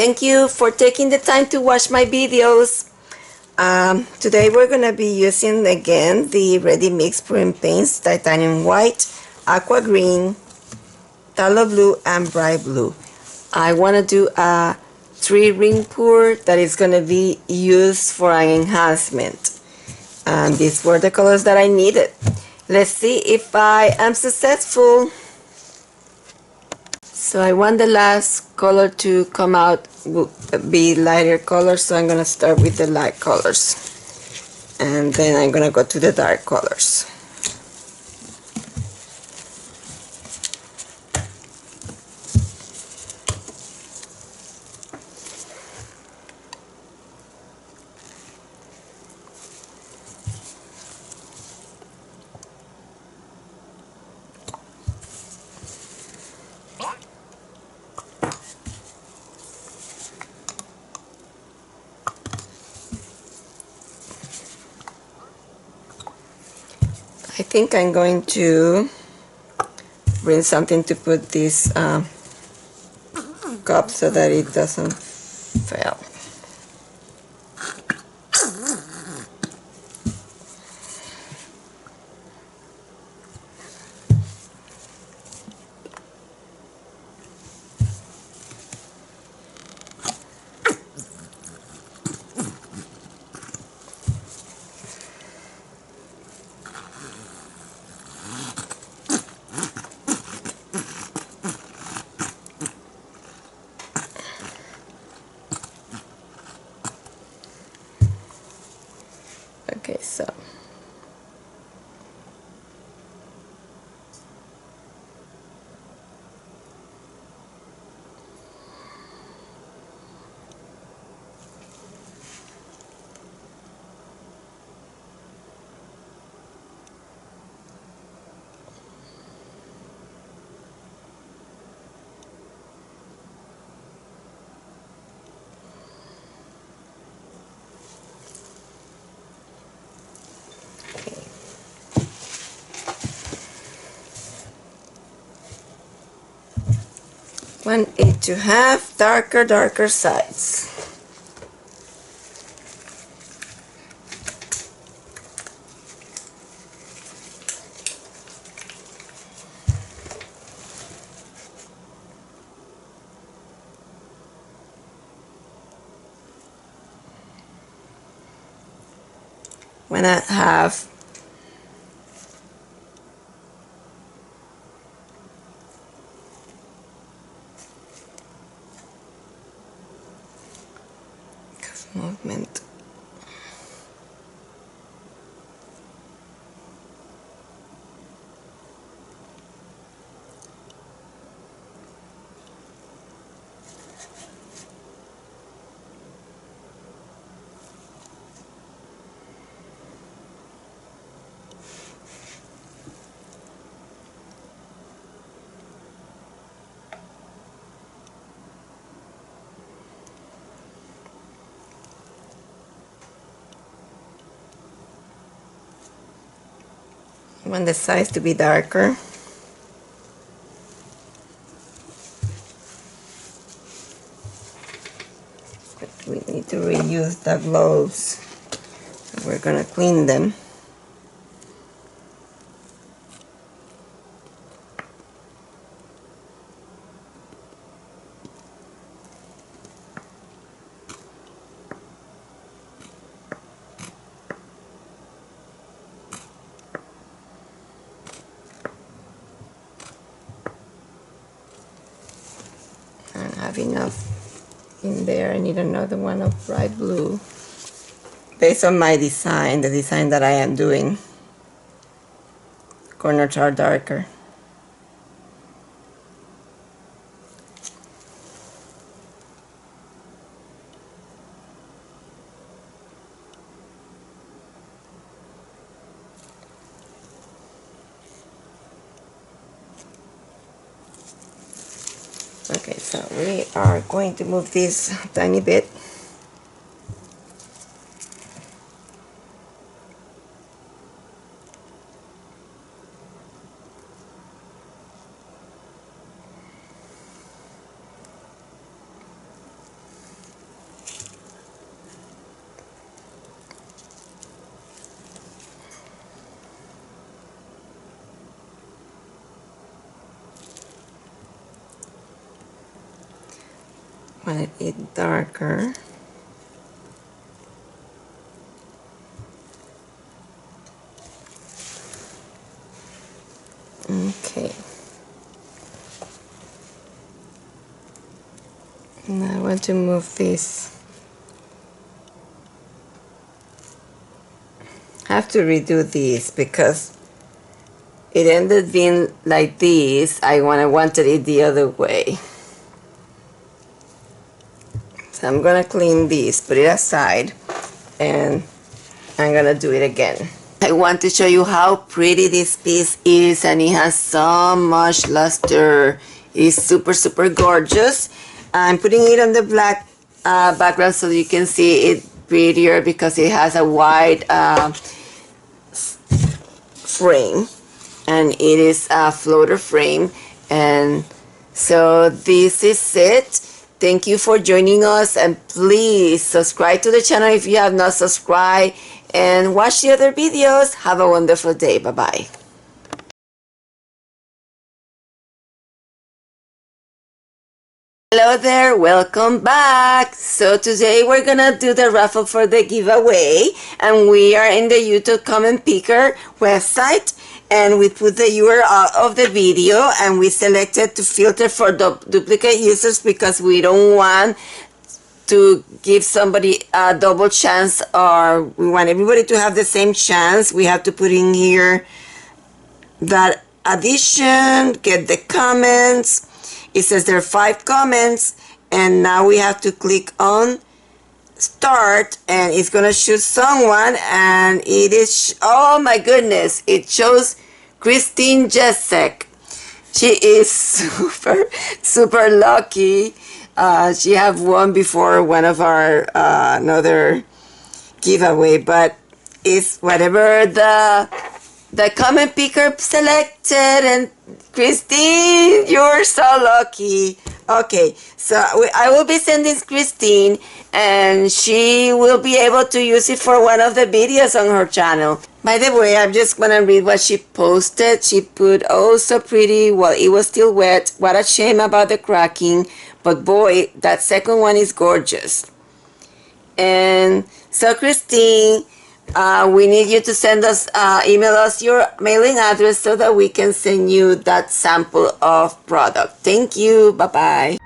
Thank you for taking the time to watch my videos. Today we're going to be using again the ready mix pouring paints, titanium white, aqua green, phthalo blue, and bright blue. I want to do a 3-ring pour that is going to be used for an enhancement. And these were the colors that I needed. Let's see if I am successful. So I want the last color to come out will be lighter colors, so I'm going to start with the light colors. And then I'm going to go to the dark colors. I think I'm going to bring something to put this cup so that it doesn't fail. Okay, so want it to have darker sides. When I have movement. I want the sides to be darker. But we need to reuse the gloves. So we're gonna clean them. I have enough in there. I need another one of bright blue. Based on my design, the design that I am doing, corners are darker. Okay, so we are going to move this a tiny bit. Want it darker. Okay. Now I want to move this. I have to redo this because it ended being like this. I wanted it the other way. So I'm gonna clean this, put it aside, and I'm gonna do it again. I want to show you how pretty this piece is, and it has so much luster. It's super, super gorgeous. I'm putting it on the black background so you can see it prettier because it has a wide frame, and it is a floater frame. And so this is it. Thank you for joining us, and please subscribe to the channel if you have not subscribed, and watch the other videos. Have a wonderful day. Bye bye. Hello there, welcome back. So today we're gonna do the raffle for the giveaway, and we are in the YouTube comment picker website, and we put the URL of the video, and we selected to filter for duplicate users because we don't want to give somebody a double chance, or we want everybody to have the same chance. We have to put in here that addition, get the comments. It says there are 5 comments, and now we have to click on start, and it's gonna choose someone, and it is, oh my goodness, it chose Christine Jesek. She is super lucky. She have won before one of our another giveaway, but it's whatever the comment picker selected. And Christine, you're so lucky. Okay, so I will be sending Christine, and she will be able to use it for one of the videos on her channel. By the way, I'm just gonna read what she posted. She put, oh, so pretty while it was still wet. What a shame about the cracking, but boy, that second one is gorgeous. And so Christine, we need you to send us, email us your mailing address so that we can send you that sample of product. Thank you. Bye-bye.